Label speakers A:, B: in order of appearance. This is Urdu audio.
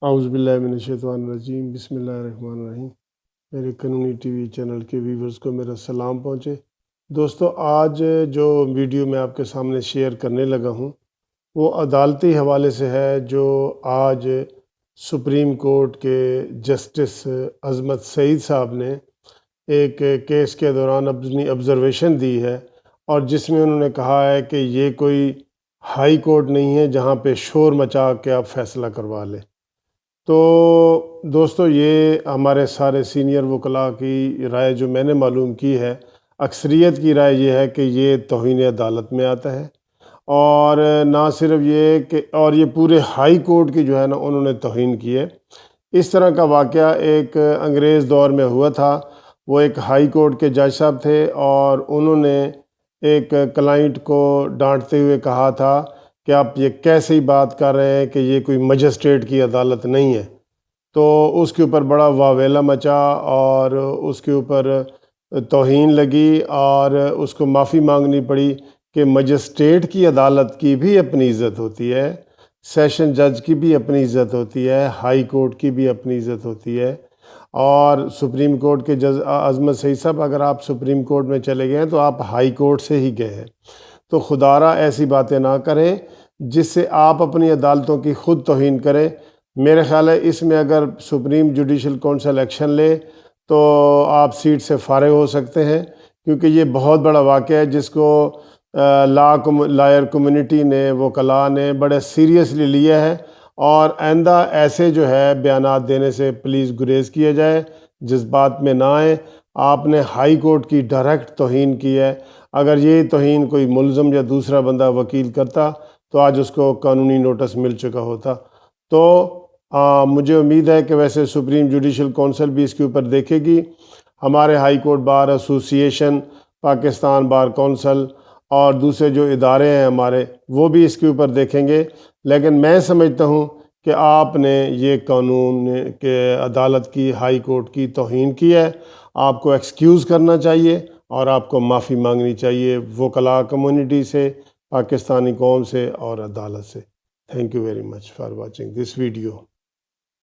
A: اعوذ باللہ من الشیطان الرجیم، بسم اللہ الرحمن الرحیم۔ میرے قانونی ٹی وی چینل کے ویورز کو میرا سلام پہنچے۔ دوستو، آج جو ویڈیو میں آپ کے سامنے شیئر کرنے لگا ہوں وہ عدالتی حوالے سے ہے، جو آج سپریم کورٹ کے جسٹس عظمت سعید صاحب نے ایک کیس کے دوران اپنی آبزرویشن دی ہے، اور جس میں انہوں نے کہا ہے کہ یہ کوئی ہائی کورٹ نہیں ہے جہاں پہ شور مچا کے آپ فیصلہ کروا لیں۔ تو دوستو، یہ ہمارے سارے سینئر وکلاء کی رائے جو میں نے معلوم کی ہے، اکثریت کی رائے یہ ہے کہ یہ توہین عدالت میں آتا ہے، اور نہ صرف یہ کہ یہ پورے ہائی کورٹ کی جو ہے نا انہوں نے توہین کی ہے۔ اس طرح کا واقعہ ایک انگریز دور میں ہوا تھا۔ وہ ایک ہائی کورٹ کے جج صاحب تھے، اور انہوں نے ایک کلائنٹ کو ڈانٹتے ہوئے کہا تھا کہ آپ یہ کیسی بات کر رہے ہیں کہ یہ کوئی مجسٹریٹ کی عدالت نہیں ہے۔ تو اس کے اوپر بڑا واویلا مچا، اور اس کے اوپر توہین لگی، اور اس کو معافی مانگنی پڑی کہ مجسٹریٹ کی عدالت کی بھی اپنی عزت ہوتی ہے، سیشن جج کی بھی اپنی عزت ہوتی ہے، ہائی کورٹ کی بھی اپنی عزت ہوتی ہے، اور سپریم کورٹ کے جج عظمت سعید صاحب، اگر آپ سپریم کورٹ میں چلے گئے ہیں تو آپ ہائی کورٹ سے ہی گئے ہیں۔ تو خدارا ایسی باتیں نہ کریں جس سے آپ اپنی عدالتوں کی خود توہین کریں۔ میرے خیال ہے اس میں اگر سپریم جوڈیشل کونسل ایکشن لے تو آپ سیٹ سے فارغ ہو سکتے ہیں، کیونکہ یہ بہت بڑا واقعہ ہے جس کو لائر کمیونٹی نے، وکلاء نے بڑے سیریسلی لیا ہے، اور آئندہ ایسے جو ہے بیانات دینے سے پلیز گریز کیا جائے، جذبات میں نہ آئیں۔ آپ نے ہائی کورٹ کی ڈائریکٹ توہین کی ہے۔ اگر یہ توہین کوئی ملزم یا دوسرا بندہ وکیل کرتا تو آج اس کو قانونی نوٹس مل چکا ہوتا۔ تو مجھے امید ہے کہ ویسے سپریم جوڈیشل کونسل بھی اس کے اوپر دیکھے گی، ہمارے ہائی کورٹ بار ایسوسی ایشن، پاکستان بار کونسل اور دوسرے جو ادارے ہیں ہمارے، وہ بھی اس کے اوپر دیکھیں گے۔ لیکن میں سمجھتا ہوں کہ آپ نے یہ قانون کے عدالت کی، ہائی کورٹ کی توہین کی ہے۔ آپ کو ایکسکیوز کرنا چاہیے، اور آپ کو معافی مانگنی چاہیے وکلاء کمیونٹی سے، پاکستانی قوم سے اور عدالت سے۔ Thank you very much for watching this video.